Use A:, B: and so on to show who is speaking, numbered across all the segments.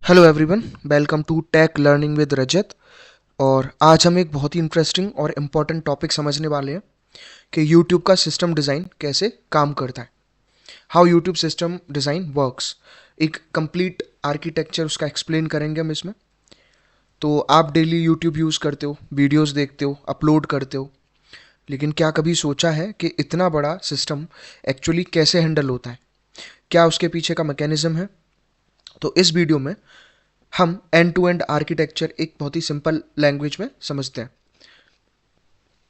A: Hello everyone, welcome to tech learning with Rajat. और आज हम एक बहुत ही इंटरेस्टिंग और इम्पॉर्टेंट टॉपिक समझने वाले हैं कि यूट्यूब का सिस्टम डिज़ाइन कैसे काम करता है। How YouTube system design works. एक कंप्लीट आर्किटेक्चर उसका एक्सप्लेन करेंगे हम इसमें। तो आप डेली यूट्यूब यूज़ करते हो, वीडियोस देखते हो, अपलोड करते हो, लेकिन क्या कभी सोचा है कि इतना बड़ा सिस्टम एक्चुअली कैसे हैंडल होता है? क्या उसके पीछे का मैकेनिज्म है? तो इस वीडियो में हम एंड टू एंड आर्किटेक्चर एक बहुत ही सिंपल लैंग्वेज में समझते हैं।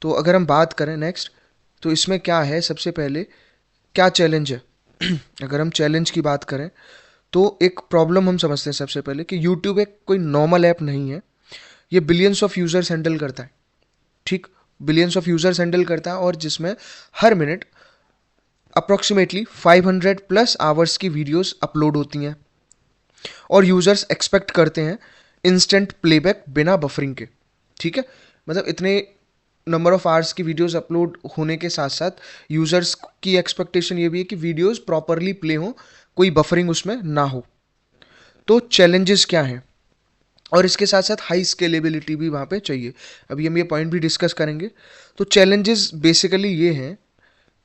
A: तो अगर हम बात करें नेक्स्ट, तो इसमें क्या है, सबसे पहले क्या चैलेंज है? अगर हम चैलेंज की बात करें तो एक प्रॉब्लम हम समझते हैं सबसे पहले कि यूट्यूब एक कोई नॉर्मल ऐप नहीं है। ये बिलियंस ऑफ यूज़र्स हैंडल करता है। ठीक, बिलियंस ऑफ यूज़र्स हैंडल करता है, और जिसमें हर मिनट अप्रोक्सीमेटली 500 प्लस आवर्स की वीडियोस अपलोड होती हैं, और यूज़र्स एक्सपेक्ट करते हैं इंस्टेंट प्लेबैक बिना बफरिंग के। ठीक है, मतलब इतने नंबर ऑफ आवर्स की वीडियोस अपलोड होने के साथ साथ यूज़र्स की एक्सपेक्टेशन ये भी है कि वीडियोस प्रॉपरली प्ले हो, कोई बफरिंग उसमें ना हो। तो चैलेंजेस क्या हैं? और इसके साथ साथ हाई स्केलेबिलिटी भी वहाँ पे चाहिए। अभी हम ये पॉइंट भी डिस्कस करेंगे। तो चैलेंजेस बेसिकली ये हैं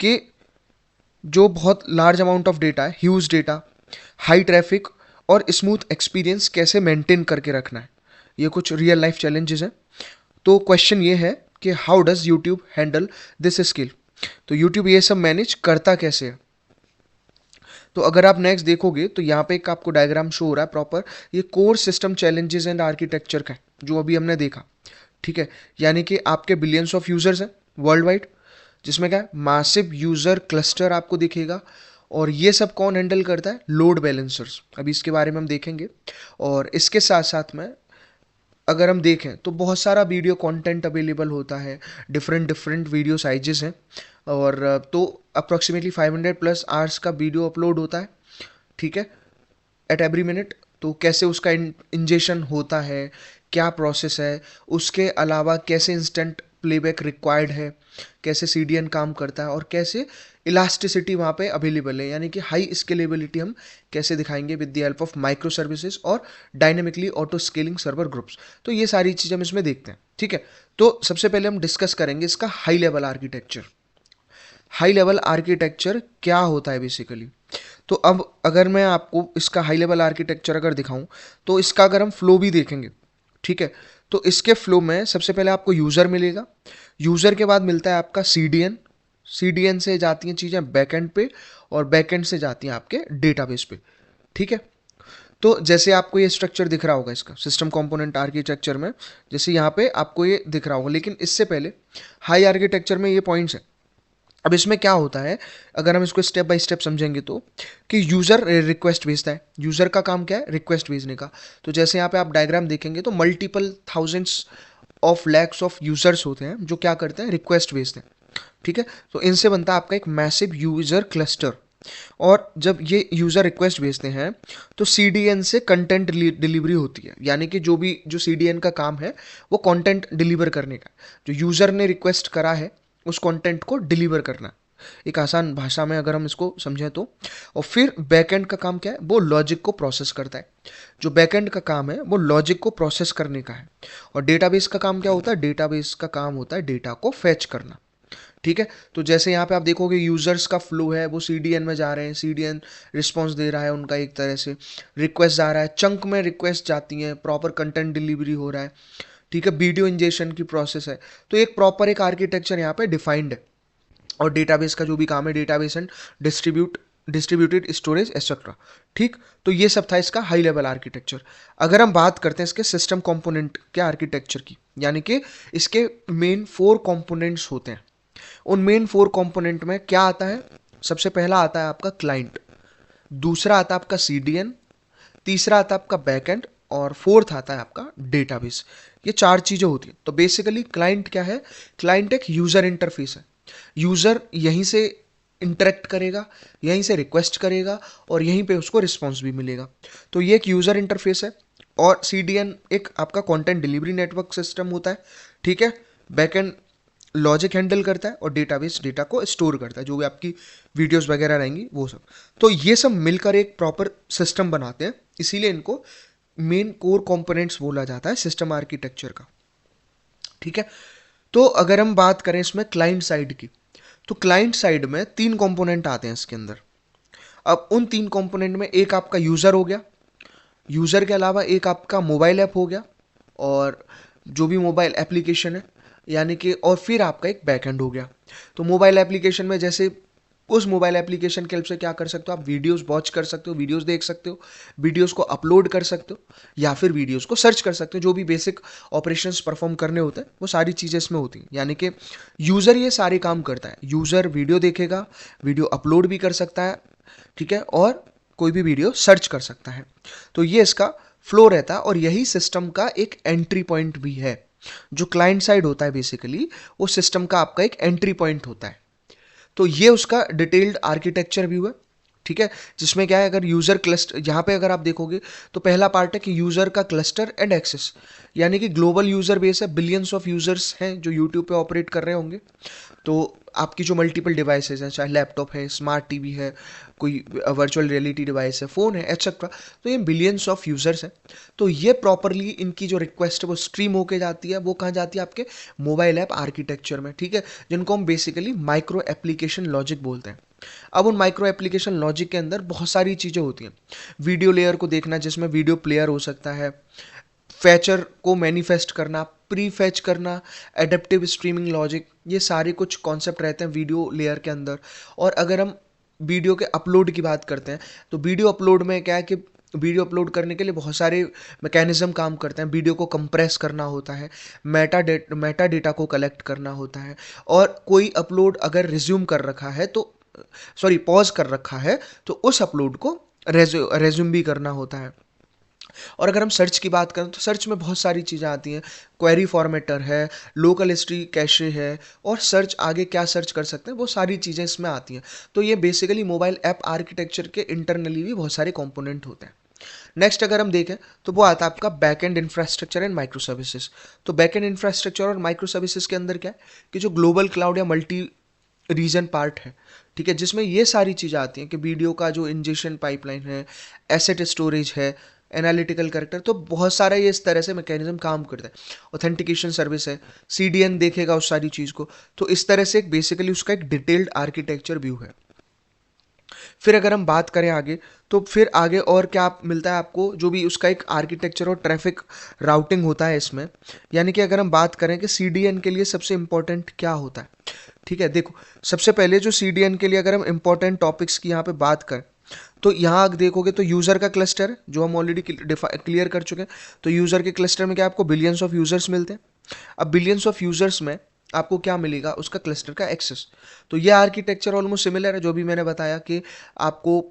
A: कि जो बहुत लार्ज अमाउंट ऑफ डेटा है, ह्यूज डेटा, हाई ट्रैफिक और स्मूथ एक्सपीरियंस कैसे मेंटेन करके रखना है। ये कुछ रियल लाइफ चैलेंजेस हैं। तो क्वेश्चन ये है कि how does YouTube handle this skill? तो यूट्यूब ये सब मैनेज करता कैसे है? तो अगर आप नेक्स्ट देखोगे तो यहाँ पे एक आपको डायग्राम शो हो रहा है प्रॉपर। ये core system challenges and architecture का है जो अभी हमने देखा। ठीक है, यानी कि आपके बिलियंस ऑफ यूजर्स हैं वर्ल्ड वाइड, जिसमें क्या है, मासिव यूजर क्लस्टर आपको दिखेगा। और ये सब कौन हैंडल करता है? Load balancers. अभी इसके बारे में हम देखेंगे। और इसके साथ साथ में अगर हम देखें तो बहुत सारा वीडियो कंटेंट अवेलेबल होता है, डिफरेंट डिफरेंट वीडियो साइजेस हैं। और तो अप्रोक्सीमेटली 500 प्लस आवर्स का वीडियो अपलोड होता है। ठीक है, एट एवरी मिनट। तो कैसे उसका इंजेशन होता है, क्या प्रोसेस है, उसके अलावा कैसे इंस्टेंट प्लेबैक रिक्वायर्ड है, कैसे सीडीएन काम करता है, और कैसे इलास्टिसिटी वहाँ पे अवेलेबल है, यानी कि हाई स्केलेबिलिटी हम कैसे दिखाएंगे with the help of microservices और dynamically auto scaling server groups. तो ये सारी चीज़ें हम इसमें देखते हैं। ठीक है, तो सबसे पहले हम डिस्कस करेंगे इसका high level architecture. High level architecture क्या होता है बेसिकली? तो अब अगर मैं आपको इसका हाई लेवल आर्किटेक्चर अगर दिखाऊं, तो इसका अगर हम फ्लो भी देखेंगे, ठीक है, तो इसके फ्लो में सबसे पहले आपको यूज़र मिलेगा। यूज़र के बाद मिलता है आपका सीडीएन। सीडीएन से जाती हैं चीज़ें बैकएंड पे, और बैकएंड से जाती हैं आपके डेटाबेस पे। ठीक है, तो जैसे आपको ये स्ट्रक्चर दिख रहा होगा इसका सिस्टम कंपोनेंट आर्किटेक्चर में, जैसे यहाँ पे आपको ये दिख रहा होगा, लेकिन इससे पहले हाई आर्किटेक्चर में ये पॉइंट्स हैं। अब इसमें क्या होता है, अगर हम इसको स्टेप बाय स्टेप समझेंगे तो, कि यूज़र रिक्वेस्ट भेजता है। यूज़र का काम क्या है? रिक्वेस्ट भेजने का। तो जैसे यहाँ पे आप डायग्राम देखेंगे तो multiple thousands of lakhs of users होते हैं जो क्या करते हैं? रिक्वेस्ट भेजते हैं। ठीक है, तो इनसे बनता है आपका एक मैसिव यूज़र क्लस्टर। और जब ये यूज़र रिक्वेस्ट भेजते हैं तो सीडीएन से कंटेंट डिलीवरी होती है, यानी कि जो सीडीएन का काम है वो कंटेंट डिलीवर करने का। जो यूज़र ने रिक्वेस्ट करा है उस कंटेंट को डिलीवर करना, एक आसान भाषा में अगर हम इसको समझें तो। और फिर बैकएंड का काम क्या है? वो लॉजिक को प्रोसेस करता है। जो बैकएंड का काम है वो लॉजिक को प्रोसेस करने का है। और डेटाबेस का काम क्या होता है? डेटाबेस का काम होता है डेटा को फेच करना। ठीक है, तो जैसे यहाँ पे आप देखोगे यूजर्स का फ्लो है, वो सीडीएन में जा रहे हैं, सीडीएन रिस्पॉन्स दे रहा है उनका, एक तरह से रिक्वेस्ट जा रहा है, चंक में रिक्वेस्ट जाती हैं, प्रॉपर कंटेंट डिलीवरी हो रहा है। ठीक है, वीडियो इंजेक्शन की प्रोसेस है। तो एक प्रॉपर एक आर्किटेक्चर यहाँ पे डिफाइंड है। और डेटाबेस का जो भी काम है, database and distributed storage etcetera. ठीक, तो ये सब था इसका हाई लेवल आर्किटेक्चर। अगर हम बात करते हैं इसके सिस्टम कंपोनेंट के आर्किटेक्चर की, यानी कि इसके मेन 4 कंपोनेंट्स होते हैं। उन मेन 4 कंपोनेंट में क्या आता है? सबसे पहला आता है आपका क्लाइंट, दूसरा आता है आपका सीडीएन, तीसरा आता है आपका बैकएंड, और फोर्थ आता है आपका डेटाबेस। ये 4 चीज़ें होती हैं। तो बेसिकली क्लाइंट क्या है? क्लाइंट एक यूज़र इंटरफेस है। यूज़र यहीं से इंटरेक्ट करेगा, यहीं से रिक्वेस्ट करेगा, और यहीं पे उसको रिस्पॉन्स भी मिलेगा। तो ये एक यूज़र इंटरफेस है। और सीडीएन एक आपका कंटेंट डिलीवरी नेटवर्क सिस्टम होता है। ठीक है, बैकएंड लॉजिक हैंडल करता है, और डेटाबेस डेटा को स्टोर करता है, जो भी आपकी वीडियोस वगैरह रहेंगी वो सब। तो ये सब मिलकर एक प्रॉपर सिस्टम बनाते हैं, इसीलिए इनको मेन कोर कंपोनेंट्स बोला जाता है सिस्टम आर्किटेक्चर का। ठीक है, तो अगर हम बात करें इसमें क्लाइंट साइड की, तो क्लाइंट साइड में 3 कंपोनेंट आते हैं इसके अंदर। अब उन 3 कंपोनेंट में एक आपका यूज़र हो गया, यूज़र के अलावा एक आपका मोबाइल ऐप हो गया, और जो भी मोबाइल एप्लीकेशन है, यानी कि, और फिर आपका एक बैकएंड हो गया। तो मोबाइल एप्लीकेशन में जैसे उस मोबाइल एप्लीकेशन की हेल्प से क्या कर सकते हो, आप वीडियोस वॉच कर सकते हो, वीडियोस देख सकते हो, वीडियोस को अपलोड कर सकते हो, या फिर वीडियोस को सर्च कर सकते हो। जो भी बेसिक ऑपरेशंस परफॉर्म करने होते हैं वो सारी चीज़ें इसमें होती हैं। यानी कि यूज़र ये सारे काम करता है। यूज़र वीडियो देखेगा, वीडियो अपलोड भी कर सकता है, ठीक है, और कोई भी वीडियो सर्च कर सकता है। तो ये इसका फ्लो रहता है, और यही सिस्टम का एक एंट्री पॉइंट भी है। जो क्लाइंट साइड होता है बेसिकली, वो सिस्टम का आपका एक एंट्री पॉइंट होता है। तो ये उसका डिटेल्ड आर्किटेक्चर व्यू है। ठीक है, जिसमें क्या है, अगर यूज़र क्लस्टर, यहाँ पे अगर आप देखोगे तो पहला पार्ट है कि यूज़र का क्लस्टर एंड एक्सेस, यानी कि ग्लोबल यूज़र बेस है, बिलियंस ऑफ यूज़र्स हैं जो यूट्यूब पे ऑपरेट कर रहे होंगे। तो आपकी जो मल्टीपल डिवाइसेस हैं, चाहे लैपटॉप है, स्मार्ट टीवी है, कोई वर्चुअल रियलिटी डिवाइस है, फ़ोन है, एक्सेट्रा, तो ये बिलियंस ऑफ यूज़र्स हैं। तो ये प्रॉपरली इनकी जो रिक्वेस्ट है वो स्ट्रीम होके जाती है, वो कहाँ जाती है, आपके मोबाइल ऐप आर्किटेक्चर में। ठीक है, जिनको हम बेसिकली माइक्रो एप्लीकेशन लॉजिक बोलते हैं। अब उन माइक्रो एप्लीकेशन लॉजिक के अंदर बहुत सारी चीज़ें होती हैं। वीडियो लेयर को देखना, जिसमें वीडियो प्लेयर हो सकता है, फैचर को मैनिफेस्ट करना, प्री फैच करना, एडेप्टिव स्ट्रीमिंग लॉजिक, ये सारे कुछ कॉन्सेप्ट रहते हैं वीडियो लेयर के अंदर। और अगर हम वीडियो के अपलोड की बात करते हैं, तो वीडियो अपलोड में क्या है कि वीडियो अपलोड करने के लिए बहुत सारे मैकेनिज्म काम करते हैं। वीडियो को कंप्रेस करना होता है, मेटा डेटा को कलेक्ट करना होता है, और कोई अपलोड अगर रिज्यूम कर रखा है तो, सॉरी, पॉज कर रखा है, तो उस अपलोड को रेज्यूम भी करना होता है। और अगर हम सर्च की बात करें तो सर्च में बहुत सारी चीज़ें आती हैं। क्वेरी फॉर्मेटर है, लोकल हिस्ट्री कैशे है, और सर्च आगे क्या सर्च कर सकते हैं, वो सारी चीज़ें इसमें आती हैं। तो ये बेसिकली मोबाइल ऐप आर्किटेक्चर के इंटरनली भी बहुत सारे कंपोनेंट होते हैं। नेक्स्ट अगर हम देखें तो वो आता है आपका back and infrastructure and micro services. तो बैक एंड इंफ्रास्ट्रक्चर और माइक्रो सर्विसेज के अंदर क्या है कि जो ग्लोबल क्लाउड या मल्टी रीजन पार्ट है, ठीक है, जिसमें ये सारी चीज़ें आती हैं कि वीडियो का जो इंजेक्शन पाइपलाइन है, एसेट स्टोरेज है, एनालिटिकल करेक्टर, तो बहुत सारा ये इस तरह से मैकेनिज्म काम करता है। ऑथेंटिकेशन सर्विस है, सीडीएन देखेगा उस सारी चीज़ को। तो इस तरह से एक बेसिकली उसका एक डिटेल्ड आर्किटेक्चर व्यू है। फिर अगर हम बात करें आगे, तो फिर आगे और क्या मिलता है आपको, जो भी उसका एक आर्किटेक्चर और ट्रैफिक राउटिंग होता है इसमें। यानी कि अगर हम बात करें कि सीडीएन के लिए सबसे इंपॉर्टेंट क्या होता है, ठीक है, देखो, सबसे पहले जो सीडीएन के लिए अगर हम इंपॉर्टेंट टॉपिक्स की यहाँ पे बात करें, तो यहाँ अगर देखोगे तो यूज़र का क्लस्टर है, जो हम ऑलरेडी क्लियर कर चुके हैं। तो यूज़र के क्लस्टर में क्या आपको बिलियंस ऑफ यूज़र्स मिलते हैं। अब बिलियंस ऑफ यूज़र्स में आपको क्या मिलेगा, उसका क्लस्टर का एक्सेस। तो ये आर्किटेक्चर ऑलमोस्ट सिमिलर है, जो भी मैंने बताया कि आपको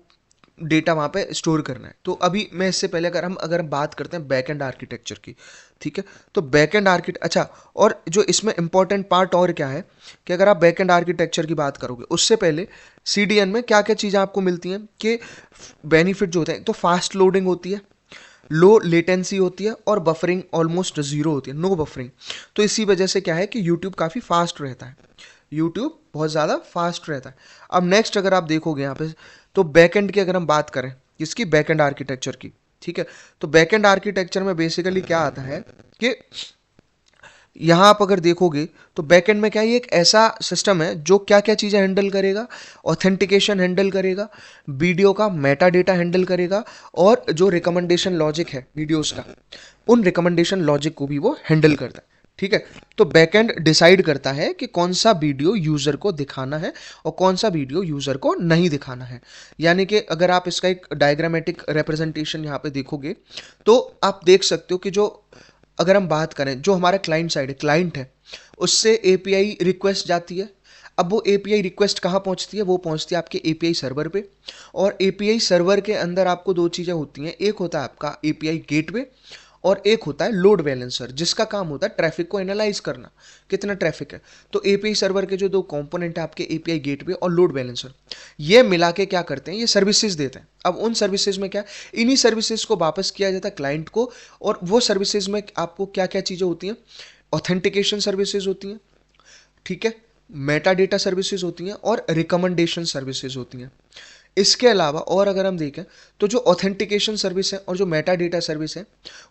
A: डेटा वहाँ पे स्टोर करना है। तो अभी मैं इससे पहले अगर हम बात करते हैं बैक एंड आर्किटेक्चर की, ठीक है, तो बैक एंड अच्छा, और जो इसमें इंपॉर्टेंट पार्ट और क्या है कि अगर आप बैक एंड आर्किटेक्चर की बात करोगे, उससे पहले सीडीएन में क्या क्या चीज़ें आपको मिलती हैं कि बेनिफिट जो होते हैं, तो फास्ट लोडिंग होती है, लो लेटेंसी होती है, और बफरिंग ऑलमोस्ट ज़ीरो होती है, नो बफरिंग। तो इसी वजह से क्या है कि यूट्यूब काफ़ी फास्ट रहता है, यूट्यूब बहुत ज़्यादा फास्ट रहता है। अब नेक्स्ट अगर आप देखोगे यहाँ पे, तो बैकएंड की अगर हम बात करें, इसकी बैकएंड आर्किटेक्चर की, ठीक है, तो बैकएंड आर्किटेक्चर में बेसिकली क्या आता है कि यहाँ आप अगर देखोगे तो बैकएंड में क्या है, ये एक ऐसा सिस्टम है जो क्या क्या चीज़ें हैंडल करेगा, ऑथेंटिकेशन हैंडल करेगा, वीडियो का मेटा डेटा हैंडल करेगा, और जो रिकमेंडेशन लॉजिक है वीडियोस का, उन रिकमेंडेशन लॉजिक को भी वो हैंडल करता है। ठीक है, तो बैकएंड डिसाइड करता है कि कौन सा वीडियो यूज़र को दिखाना है और कौन सा वीडियो यूज़र को नहीं दिखाना है। यानी कि अगर आप इसका एक डायग्रामेटिक रिप्रेजेंटेशन यहाँ पे देखोगे, तो आप देख सकते हो कि जो, अगर हम बात करें, जो हमारा क्लाइंट साइड है, क्लाइंट है, उससे एपीआई रिक्वेस्ट जाती है। अब वो एपीआई रिक्वेस्ट कहाँ पहुँचती है, वो पहुँचती है आपके एपीआई सर्वर पे। और एपीआई सर्वर के अंदर आपको दो चीज़ें होती हैं, एक होता है आपका एपीआई गेटवे, और एक होता है लोड बैलेंसर, जिसका काम होता है ट्रैफिक को एनालाइज करना, कितना ट्रैफिक है। तो एपीआई सर्वर के जो दो कंपोनेंट है आपके, एपीआई गेटवे और लोड बैलेंसर, ये मिला के क्या करते हैं, ये सर्विसेज देते हैं। अब उन सर्विसेज में क्या, इन्हीं सर्विसेज को वापस किया जाता है क्लाइंट को, और वो सर्विसेज में आपको क्या क्या चीज़ें होती हैं, ऑथेंटिकेशन सर्विसेज होती हैं, ठीक है, मेटा डेटा सर्विसेज होती हैं, और रिकमेंडेशन सर्विसेज होती हैं। इसके अलावा और अगर हम देखें तो जो ऑथेंटिकेशन सर्विस है और जो मेटा डेटा सर्विस है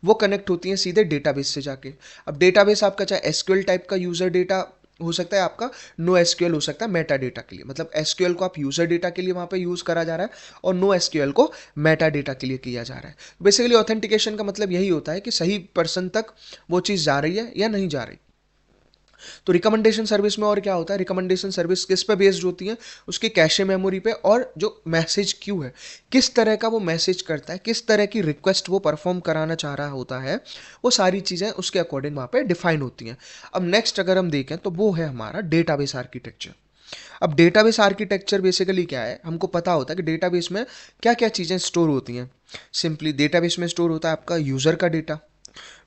A: वो कनेक्ट होती हैं सीधे डेटाबेस से जाके। अब डेटाबेस आपका चाहे एसक्यूएल टाइप का यूजर डेटा हो सकता है, आपका नो एसक्यूएल हो सकता है मेटा डेटा के लिए, मतलब एसक्यूएल को आप यूजर डेटा के लिए वहां पे यूज करा जा रहा है और नो एसक्यूएल को मेटा डेटा के लिए किया जा रहा है। बेसिकली ऑथेंटिकेशन का मतलब यही होता है कि सही पर्सन तक वो चीज़ जा रही है या नहीं जा रही। तो रिकमेंडेशन सर्विस में और क्या होता है, रिकमेंडेशन सर्विस किस पे बेस्ड होती है, उसकी कैशे मेमोरी पे, और जो मैसेज क्यू है किस तरह का वो मैसेज करता है, किस तरह की रिक्वेस्ट वो परफॉर्म कराना चाह रहा होता है, वो सारी चीज़ें उसके अकॉर्डिंग वहाँ पे डिफाइन होती हैं। अब नेक्स्ट अगर हम देखें तो वो है हमारा डेटाबेस आर्किटेक्चर। अब डेटाबेस आर्किटेक्चर बेसिकली क्या है, हमको पता होता है कि डेटाबेस में क्या क्या चीज़ें स्टोर होती हैं। सिंपली डेटाबेस में स्टोर होता है आपका यूज़र का डेटा,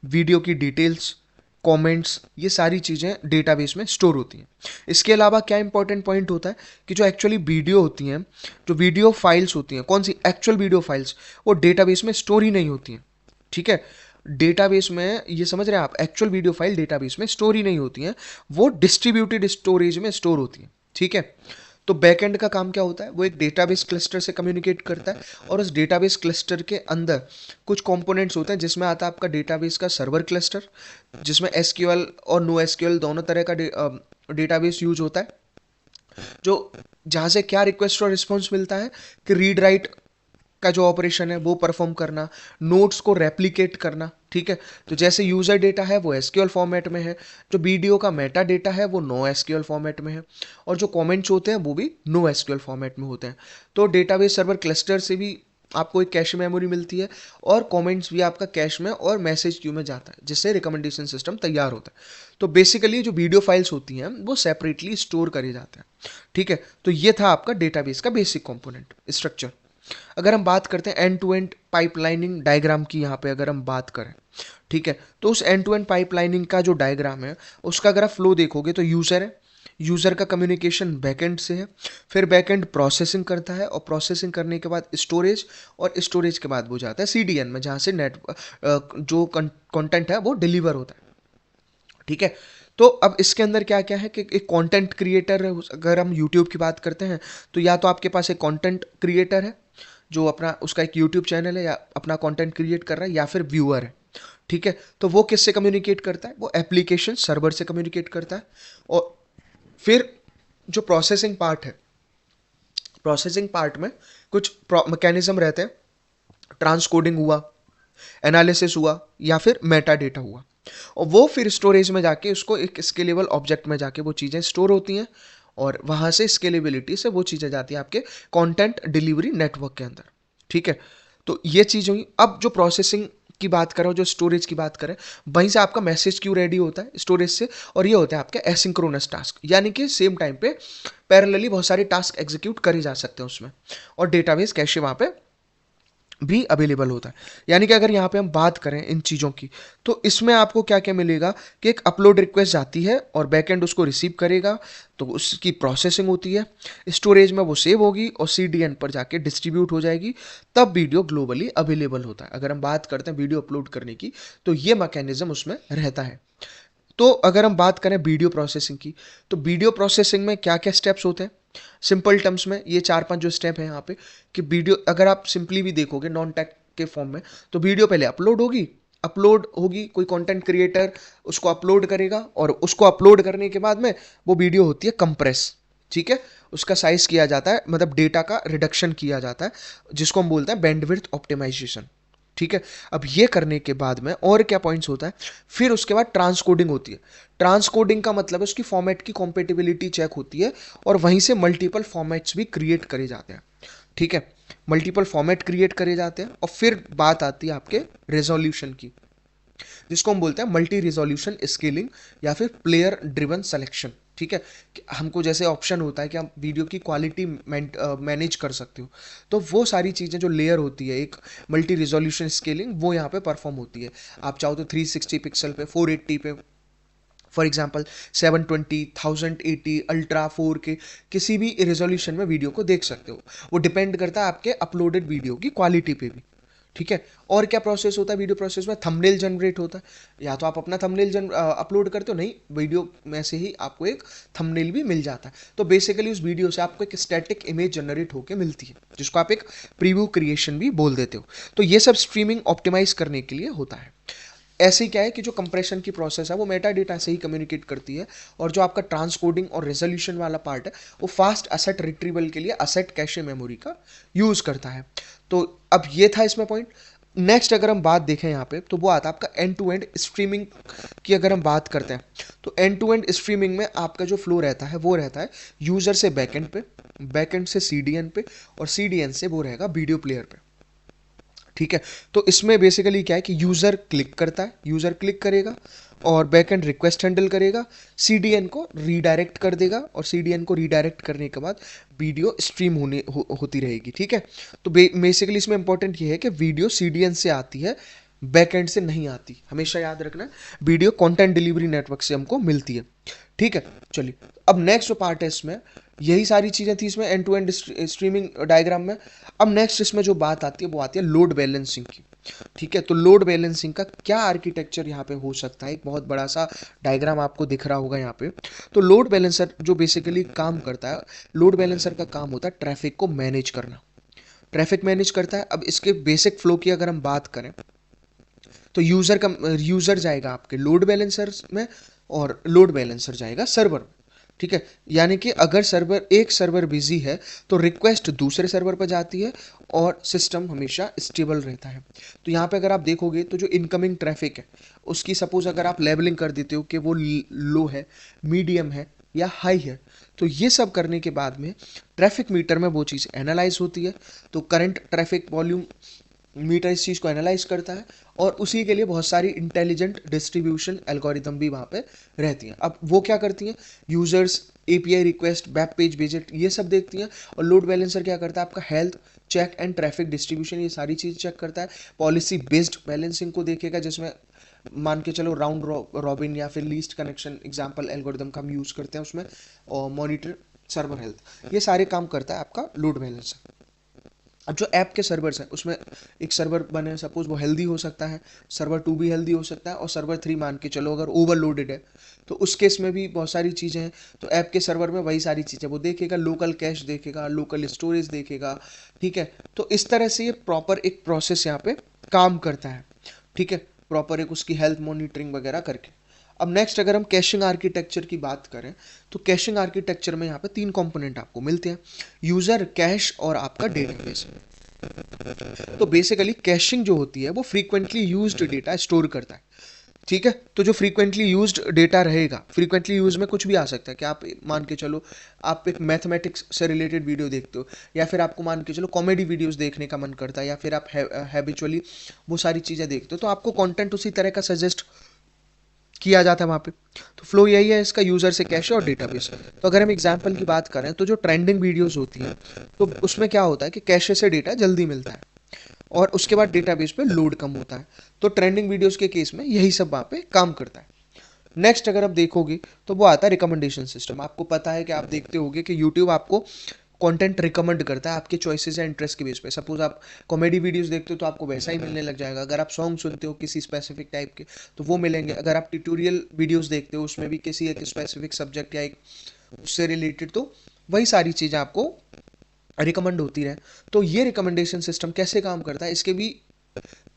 A: वीडियो की डिटेल्स, कमेंट्स, ये सारी चीज़ें डेटाबेस में स्टोर होती हैं। इसके अलावा क्या इंपॉर्टेंट पॉइंट होता है कि जो एक्चुअली वीडियो होती हैं, जो वीडियो फाइल्स होती हैं, कौन सी एक्चुअल वीडियो फाइल्स, वो डेटाबेस में स्टोर ही नहीं होती हैं। ठीक है, डेटाबेस में, ये समझ रहे हैं आप, एक्चुअल वीडियो फाइल डेटाबेस में स्टोर ही नहीं होती हैं, वो डिस्ट्रीब्यूटेड स्टोरेज में स्टोर होती हैं। ठीक है, तो बैकएंड का काम क्या होता है, वो एक डेटाबेस क्लस्टर से कम्युनिकेट करता है और उस डेटाबेस क्लस्टर के अंदर कुछ कंपोनेंट्स होते हैं, जिसमें आता है आपका डेटाबेस का सर्वर क्लस्टर, जिसमें एसक्यूएल और नो एसक्यूएल दोनों तरह का डेटाबेस यूज होता है, जो जहाँ से क्या रिक्वेस्ट और रिस्पॉन्स मिलता है कि रीड राइट का जो ऑपरेशन है वो परफॉर्म करना, नोट्स को रेप्लिकेट करना। ठीक है, तो जैसे यूजर डेटा है वो एसक्यूएल फॉर्मेट में है, जो वीडियो का मेटा डेटा है वो नो एसक्यूएल फॉर्मेट में है, और जो कमेंट्स होते हैं वो भी नो एसक्यूएल फॉर्मेट में होते हैं। तो डेटाबेस सर्वर क्लस्टर से भी आपको एक कैश मेमोरी मिलती है और कमेंट्स भी आपका कैश में और मैसेज क्यू में जाता है, जिससे रिकमेंडेशन सिस्टम तैयार होता है। तो बेसिकली जो वीडियो फाइल्स होती हैं वो सेपरेटली स्टोर करे जाते हैं। ठीक है, तो ये था आपका डेटाबेस का बेसिक कंपोनेंट स्ट्रक्चर। अगर हम बात करते हैं end to end pipelining diagram की, यहाँ पे अगर हम बात करें, ठीक है, तो उस एंड टू एंड पाइपलाइनिंग का जो डायग्राम है उसका अगर आप फ्लो देखोगे तो यूज़र है, यूज़र का कम्युनिकेशन बैकएंड से है, फिर बैकएंड प्रोसेसिंग करता है और प्रोसेसिंग करने के बाद स्टोरेज, और स्टोरेज के बाद वो जाता है सीडीएन में, जहाँ से नेट जो कंटेंट है वो डिलीवर होता है। ठीक है, तो अब इसके अंदर क्या क्या है कि एक कंटेंट क्रिएटर है, अगर हम यूट्यूब की बात करते हैं तो या तो आपके पास एक कंटेंट क्रिएटर है जो अपना उसका एक यूट्यूब चैनल है या अपना कंटेंट क्रिएट कर रहा है, या फिर व्यूअर है। ठीक है, तो वो किससे कम्युनिकेट करता है, वो एप्लीकेशन सर्वर से कम्युनिकेट करता है। और फिर जो प्रोसेसिंग पार्ट है, प्रोसेसिंग पार्ट में कुछ मैकेनिज्म रहते हैं, ट्रांसकोडिंग हुआ, एनालिसिस हुआ, या फिर मेटा डेटा हुआ, और वो फिर स्टोरेज में जाके उसको एक स्केलेबल ऑब्जेक्ट में जाके वो चीज़ें स्टोर होती हैं, और वहाँ से स्केलेबिलिटी से वो चीज़ें जाती हैं आपके कंटेंट डिलीवरी नेटवर्क के अंदर। ठीक है, तो ये चीज़ हुई। अब जो प्रोसेसिंग की बात करें, जो स्टोरेज की बात करें, वहीं से आपका मैसेज क्यू रेडी होता है स्टोरेज से, और ये होता है आपके एसिंक्रोनस टास्क, यानी कि सेम टाइम पे पैरेलली बहुत सारे टास्क एग्जीक्यूट करे जा सकते हैं उसमें, और डेटाबेस कैशे वहाँ पे भी अवेलेबल होता है। यानी कि अगर यहाँ पे हम बात करें इन चीज़ों की, तो इसमें आपको क्या क्या मिलेगा कि एक अपलोड रिक्वेस्ट जाती है और बैकएंड उसको रिसीव करेगा, तो उसकी प्रोसेसिंग होती है, स्टोरेज में वो सेव होगी और सीडीएन पर जाके डिस्ट्रीब्यूट हो जाएगी, तब वीडियो ग्लोबली अवेलेबल होता है। अगर हम बात करते हैं वीडियो अपलोड करने की, तो ये मैकेनिज्म उसमें रहता है। तो अगर हम बात करें वीडियो प्रोसेसिंग की, तो वीडियो प्रोसेसिंग में क्या क्या स्टेप्स होते हैं, सिंपल टर्म्स में ये 4-5 जो स्टेप हैं यहाँ पे, कि वीडियो अगर आप सिंपली भी देखोगे नॉन टेक के फॉर्म में, तो वीडियो पहले अपलोड होगी, कोई कंटेंट क्रिएटर उसको अपलोड करेगा, और उसको अपलोड करने के बाद में वो वीडियो होती है कंप्रेस। ठीक है, उसका साइज किया जाता है, मतलब डेटा का रिडक्शन किया जाता है, जिसको हम बोलते हैं बैंडविड्थ ऑप्टिमाइजेशन। ठीक है, अब ये करने के बाद में और क्या पॉइंट्स होता है, फिर उसके बाद ट्रांसकोडिंग होती है। ट्रांसकोडिंग का मतलब है उसकी फॉर्मेट की कॉम्पेटिबिलिटी चेक होती है, और वहीं से मल्टीपल फॉर्मेट्स भी क्रिएट करे जाते हैं। ठीक है, मल्टीपल फॉर्मेट क्रिएट करे जाते हैं, और फिर बात आती है आपके रेजोल्यूशन की, जिसको हम बोलते हैं मल्टी रिजोल्यूशन स्केलिंग या फिर प्लेयर ड्रिवन सिलेक्शन। ठीक है, कि हमको जैसे ऑप्शन होता है कि हम वीडियो की क्वालिटी मैनेज कर सकते हो, तो वो सारी चीज़ें जो लेयर होती है एक मल्टी रिजोल्यूशन स्केलिंग, वो यहाँ पे परफॉर्म होती है। आप चाहो तो 360 पिक्सल पे, 480 पे, फॉर एग्जाम्पल 720, 1080, अल्ट्रा 4K, किसी भी रेजोल्यूशन में वीडियो को देख सकते हो। वो डिपेंड करता है आपके अपलोडेड वीडियो की क्वालिटी पे भी। ठीक है। और क्या प्रोसेस होता है वीडियो प्रोसेस में? थंबनेल जनरेट होता है। या तो आप अपना थंबनेल अपलोड करते हो, नहीं वीडियो में से ही आपको एक थंबनेल भी मिल जाता है। तो बेसिकली उस वीडियो से आपको एक स्टैटिक इमेज जनरेट होकर मिलती है, जिसको आप एक प्रीव्यू क्रिएशन भी बोल देते हो। तो ये सब स्ट्रीमिंग ऑप्टिमाइज करने के लिए होता है। ऐसे ही क्या है कि जो कंप्रेशन की प्रोसेस है वो मेटा डेटा से ही कम्युनिकेट करती है, और जो आपका ट्रांसकोडिंग और रेजोल्यूशन वाला पार्ट है वो फास्ट असेट रिट्रीवल के लिए असेट कैशे मेमोरी का यूज करता है। तो अब ये था इसमें पॉइंट। नेक्स्ट अगर हम बात देखें यहाँ पे, तो वो आता है आपका एंड टू एंड स्ट्रीमिंग की। अगर हम बात करते हैं तो एंड टू एंड स्ट्रीमिंग में आपका जो फ्लो रहता है वो रहता है यूजर से बैकएंड पे, बैकएंड से सीडीएन पे, और सीडीएन से वो रहेगा वीडियो प्लेयर पे। ठीक है। तो इसमें बेसिकली क्या है कि यूज़र क्लिक करता है, यूज़र क्लिक करेगा और बैकएंड रिक्वेस्ट हैंडल करेगा, सीडीएन को रीडायरेक्ट कर देगा, और सीडीएन को रीडायरेक्ट करने के बाद वीडियो स्ट्रीम होती रहेगी। ठीक है। तो बेसिकली इसमें इंपॉर्टेंट ये है कि वीडियो सीडीएन से आती है, बैकएंड से नहीं आती। हमेशा याद रखना, वीडियो कंटेंट डिलीवरी नेटवर्क से हमको मिलती है। ठीक है। चलिए, अब नेक्स्ट जो पार्ट है इसमें, यही सारी चीज़ें थी इसमें end to end streaming diagram में। अब नेक्स्ट इसमें जो बात आती है वो आती है लोड बैलेंसिंग की। ठीक है। तो लोड बैलेंसिंग का क्या आर्किटेक्चर यहाँ पे हो सकता है, एक बहुत बड़ा सा डायग्राम आपको दिख रहा होगा यहाँ पे। तो लोड बैलेंसर जो बेसिकली काम करता है, लोड बैलेंसर का काम होता है ट्रैफिक को मैनेज करना, ट्रैफिक मैनेज करता है। अब इसके बेसिक फ्लो की अगर हम बात करें तो यूज़र जाएगा आपके लोड बैलेंसर में, और लोड बैलेंसर जाएगा सर्वर में। ठीक है। यानी कि अगर एक सर्वर बिजी है तो रिक्वेस्ट दूसरे सर्वर पर जाती है, और सिस्टम हमेशा स्टेबल रहता है। तो यहाँ पे अगर आप देखोगे तो जो इनकमिंग ट्रैफिक है उसकी सपोज अगर आप लेबलिंग कर देते हो कि वो लो है, मीडियम है या हाई है, तो ये सब करने के बाद में ट्रैफिक मीटर में वो चीज़ एनालाइज होती है। तो करंट ट्रैफिक वॉल्यूम मीटर इस चीज़ को एनालाइज करता है, और उसी के लिए बहुत सारी इंटेलिजेंट डिस्ट्रीब्यूशन एल्गोरिदम भी वहाँ पे रहती हैं। अब वो क्या करती हैं, users API request, web page visit, ये सब देखती हैं। और लोड बैलेंसर क्या करता है, आपका health check and traffic distribution, ये सारी चीज़ चेक करता है। पॉलिसी बेस्ड बैलेंसिंग को देखेगा, जिसमें मान के चलो राउंड रॉबिन या फिर लीस्ट कनेक्शन एग्जाम्पल एल्गोरिदम का हम यूज़ करते हैं उसमें, और मॉनिटर सर्वर हेल्थ, ये सारे काम करता है आपका लोड बैलेंसर। अब जो ऐप के सर्वर्स हैं उसमें एक सर्वर बने, सपोज वो हेल्दी हो सकता है, सर्वर 2 भी हेल्दी हो सकता है, और सर्वर 3 मान के चलो अगर ओवरलोडेड है, तो उस केस में भी बहुत सारी चीज़ें हैं। तो ऐप के सर्वर में वही सारी चीज़ें वो देखेगा, लोकल कैश देखेगा, लोकल स्टोरेज देखेगा। ठीक है। तो इस तरह से ये प्रॉपर एक प्रोसेस यहाँ पे काम करता है। ठीक है। प्रॉपर एक उसकी हेल्थ मॉनिटरिंग वगैरह करके। अब नेक्स्ट अगर हम कैशिंग आर्किटेक्चर की बात करें, तो कैशिंग आर्किटेक्चर में यहाँ पे 3 कंपोनेंट आपको मिलते हैं, यूज़र, कैश और आपका डेटाबेस। तो बेसिकली कैशिंग जो होती है वो फ्रीक्वेंटली यूज्ड डेटा स्टोर करता है। ठीक है। तो जो फ्रीक्वेंटली यूज्ड डेटा रहेगा, फ्रीक्वेंटली यूज में कुछ भी आ सकता है कि आप मान के चलो आप एक मैथमेटिक्स से रिलेटेड वीडियो देखते हो, या फिर आपको मान के चलो कॉमेडी वीडियोस देखने का मन करता है, या फिर आप हैबिचुअली वो सारी चीज़ें देखते हो, तो आपको कंटेंट उसी तरह का सजेस्ट किया जाता है वहाँ पे। तो फ्लो यही है इसका, यूज़र से कैश और डेटाबेस। तो अगर हम एग्जांपल की बात करें तो जो ट्रेंडिंग वीडियोस होती हैं, तो उसमें क्या होता है कि कैशे से डेटा जल्दी मिलता है, और उसके बाद डेटाबेस पे लोड कम होता है। तो ट्रेंडिंग वीडियोस के केस में यही सब वहाँ पे काम करता है। नेक्स्ट अगर आप देखोगे तो वो आता है रिकमेंडेशन सिस्टम। आपको पता है कि आप देखते होगे कि यूट्यूब आपको कंटेंट रिकमेंड करता है आपके चॉइसेस या इंटरेस्ट के बेस पे। सपोज आप कॉमेडी वीडियोस देखते हो तो आपको वैसा ही मिलने लग जाएगा। अगर आप सॉन्ग सुनते हो किसी स्पेसिफिक टाइप के तो वो मिलेंगे। अगर आप ट्यूटोरियल वीडियोस देखते हो उसमें भी किसी एक स्पेसिफिक सब्जेक्ट या एक उससे रिलेटेड, तो वही सारी चीज़ें आपको रिकमेंड होती रहे। तो ये रिकमेंडेशन सिस्टम कैसे काम करता है, इसके भी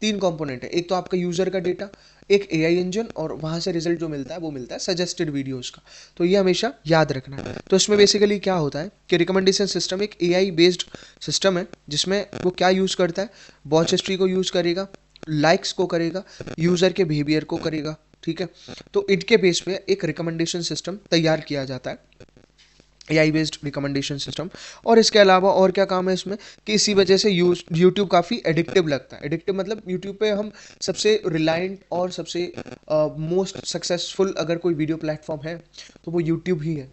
A: 3 कंपोनेंट है। एक तो आपका यूज़र का डेटा, एक एआई इंजन, और वहाँ से रिजल्ट जो मिलता है वो मिलता है सजेस्टेड वीडियोस का। तो ये हमेशा याद रखना है। तो इसमें बेसिकली क्या होता है कि रिकमेंडेशन सिस्टम एक एआई बेस्ड सिस्टम है, जिसमें वो क्या यूज़ करता है, वॉच हिस्ट्री को यूज़ करेगा, लाइक्स को करेगा, यूज़र के बिहेवियर को करेगा। ठीक है। तो इनके बेस पे एक रिकमेंडेशन सिस्टम तैयार किया जाता है, एआई बेस्ड रिकमेंडेशन सिस्टम। और इसके अलावा और क्या काम है इसमें कि इसी वजह से यूट्यूब काफ़ी एडिक्टिव लगता है। एडिक्टिव मतलब यूट्यूब पे हम सबसे रिलायंट और सबसे मोस्ट सक्सेसफुल अगर कोई वीडियो प्लेटफॉर्म है तो वो यूट्यूब ही है।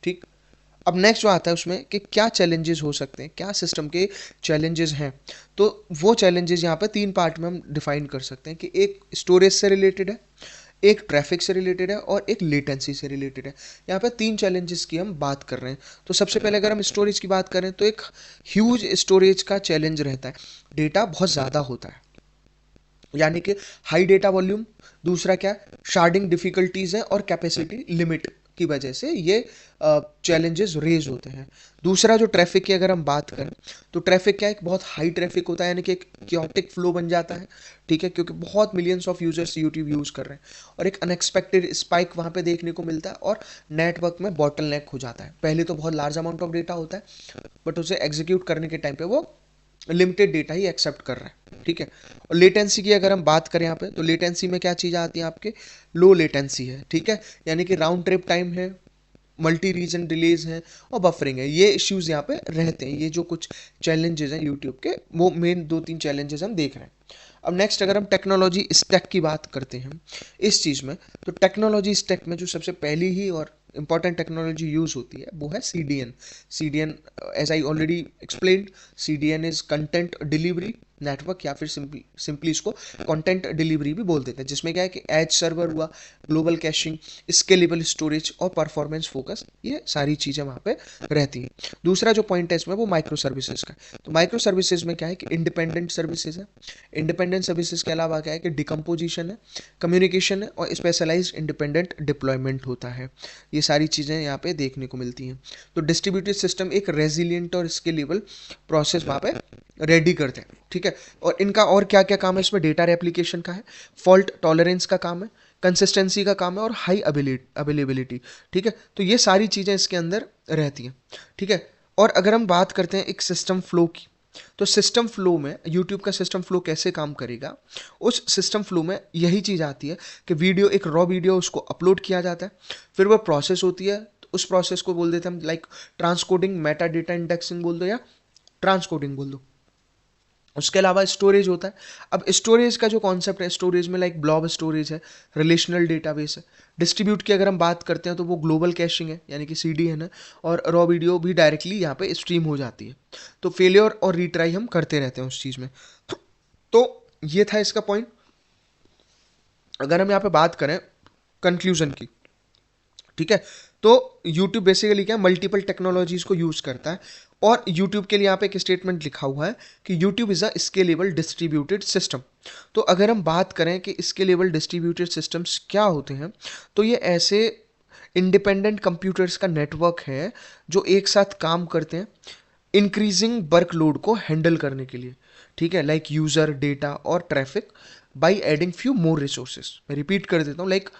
A: ठीक। अब नेक्स्ट जो आता है उसमें कि क्या चैलेंजेस हो सकते हैं, क्या सिस्टम के चैलेंजेस हैं। तो वो चैलेंजेस यहाँ पे 3 पार्ट में हम डिफाइन कर सकते हैं कि एक स्टोरेज से रिलेटेड है, एक ट्रैफिक से रिलेटेड है, और एक लेटेंसी से रिलेटेड है। यहाँ पे 3 चैलेंजेस की हम बात कर रहे हैं। तो सबसे पहले अगर हम स्टोरेज की बात करें तो एक ह्यूज स्टोरेज का चैलेंज रहता है, डेटा बहुत ज़्यादा होता है। यानी कि हाई डेटा वॉल्यूम। दूसरा क्या, शार्डिंग डिफिकल्टीज है और कैपेसिटी लिमिट की वजह से ये चैलेंजेस रेज होते हैं। दूसरा जो ट्रैफिक की अगर हम बात करें तो ट्रैफिक क्या है, एक बहुत हाई ट्रैफिक होता है, यानी कि एक क्योटिक फ्लो बन जाता है, ठीक है, क्योंकि बहुत millions of users YouTube use कर रहे हैं और एक अनएक्सपेक्टेड स्पाइक वहाँ पे देखने को मिलता है और नेटवर्क में बॉटलनेक हो जाता है। पहले तो बहुत लार्ज अमाउंट ऑफ डेटा होता है बट उसे एग्जीक्यूट करने के टाइम पे वो लिमिटेड डेटा ही एक्सेप्ट कर रहा है, ठीक है। और लेटेंसी की अगर हम बात करें यहाँ पे तो लेटेंसी में क्या चीज़ आती है आपके, लो लेटेंसी है, ठीक है, यानी कि राउंड ट्रिप टाइम है, मल्टी रीजन डिलेज हैं और बफरिंग है, ये इश्यूज यहाँ पे रहते हैं। ये जो कुछ चैलेंजेस हैं यूट्यूब के, वो मेन 2-3 चैलेंजेस हम देख रहे हैं। अब नेक्स्ट अगर हम टेक्नोलॉजी स्टैक की बात करते हैं इस चीज़ में, तो टेक्नोलॉजी स्टैक में जो सबसे पहली ही और इंपॉर्टेंट टेक्नोलॉजी यूज होती है वो है CDN। CDN, as I already explained, CDN is content delivery network, या फिर सिंपली इसको कंटेंट डिलीवरी भी बोल देते हैं, जिसमें क्या है कि एज सर्वर हुआ, ग्लोबल कैशिंग, स्केलेबल स्टोरेज और परफॉर्मेंस फोकस, ये सारी चीज़ें वहाँ पे रहती हैं। दूसरा जो पॉइंट है इसमें वो माइक्रो सर्विसेज का है। तो माइक्रो सर्विसेज में क्या है कि इंडिपेंडेंट सर्विसेज है। इंडिपेंडेंट सर्विसेज के अलावा क्या है कि डिकम्पोजिशन है, कम्युनिकेशन है और स्पेशलाइज्ड इंडिपेंडेंट डिप्लॉयमेंट होता है। ये सारी चीज़ें यहाँ पे देखने को मिलती हैं। तो डिस्ट्रीब्यूटेड सिस्टम एक रेजिलियंट और स्केलेबल प्रोसेस वहाँ पे रेडी करते हैं, ठीक है। और इनका और क्या क्या काम है इसमें, डेटा रेप्लिकेशन का है, फॉल्ट टॉलरेंस का काम है, कंसिस्टेंसी का काम है और हाई अवेलेबिलिटी, ठीक है। तो ये सारी चीज़ें इसके अंदर रहती हैं, ठीक है। और अगर हम बात करते हैं एक सिस्टम फ्लो की, तो सिस्टम फ्लो में यूट्यूब का सिस्टम फ्लो कैसे काम करेगा, उस सिस्टम फ्लो में यही चीज़ आती है कि वीडियो, एक रॉ वीडियो उसको अपलोड किया जाता है, फिर वह प्रोसेस होती है, तो उस प्रोसेस को बोल देते हैं हम like transcoding, Meta data indexing बोल दो या ट्रांसकोडिंग बोल दो। उसके अलावा स्टोरेज होता है। अब स्टोरेज का जो कॉन्सेप्ट है, स्टोरेज में लाइक ब्लॉब स्टोरेज है, रिलेशनल डेटाबेस है। डिस्ट्रीब्यूट की अगर हम बात करते हैं तो वो ग्लोबल कैशिंग है, यानी कि CDN है, और रॉ वीडियो भी डायरेक्टली यहाँ पे स्ट्रीम हो जाती है। तो फेलियर और रीट्राई हम करते रहते हैं उस चीज़ में। तो ये था इसका पॉइंट। अगर हम यहाँ पे बात करें कंक्लूजन की, ठीक है, तो YouTube बेसिकली क्या है, मल्टीपल टेक्नोलॉजीज को यूज करता है। और YouTube के लिए यहाँ पे एक स्टेटमेंट लिखा हुआ है कि YouTube is a scalable distributed system. तो अगर हम बात करें कि स्केलेबल डिस्ट्रीब्यूटेड सिस्टम्स क्या होते हैं, तो ये ऐसे इंडिपेंडेंट कंप्यूटर्स का नेटवर्क है जो एक साथ काम करते हैं इंक्रीजिंग वर्कलोड को हैंडल करने के लिए, ठीक है, लाइक यूज़र, डेटा और traffic, by adding few more resources. मैं रिपीट कर देता हूँ, like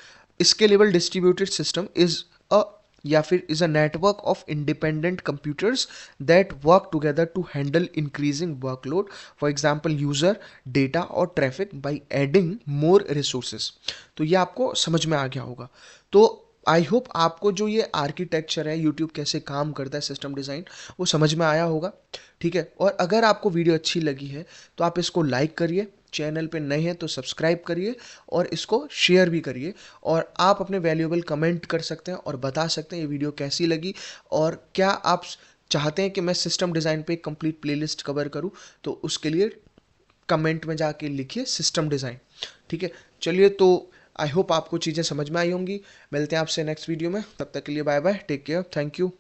A: scalable distributed system is a, या फिर is a network of independent computers that work together to handle increasing workload, for example user, data और traffic, by adding more resources. तो ये आपको समझ में आ गया होगा। तो आई होप आपको जो ये आर्किटेक्चर है, यूट्यूब कैसे काम करता है, सिस्टम डिज़ाइन, वो समझ में आया होगा, ठीक है। और अगर आपको वीडियो अच्छी लगी है तो आप इसको लाइक करिए, चैनल पे नए हैं तो सब्सक्राइब करिए और इसको शेयर भी करिए। और आप अपने वैल्यूएबल कमेंट कर सकते हैं और बता सकते हैं ये वीडियो कैसी लगी और क्या आप चाहते हैं कि मैं सिस्टम डिज़ाइन पे एक कंप्लीट प्लेलिस्ट कवर करूं, तो उसके लिए कमेंट में जाके लिखिए सिस्टम डिज़ाइन, ठीक है। चलिए, तो आई होप आपको चीज़ें समझ में आई होंगी। मिलते हैं आपसे नेक्स्ट वीडियो में, तब तक के लिए bye bye, take care, thank you.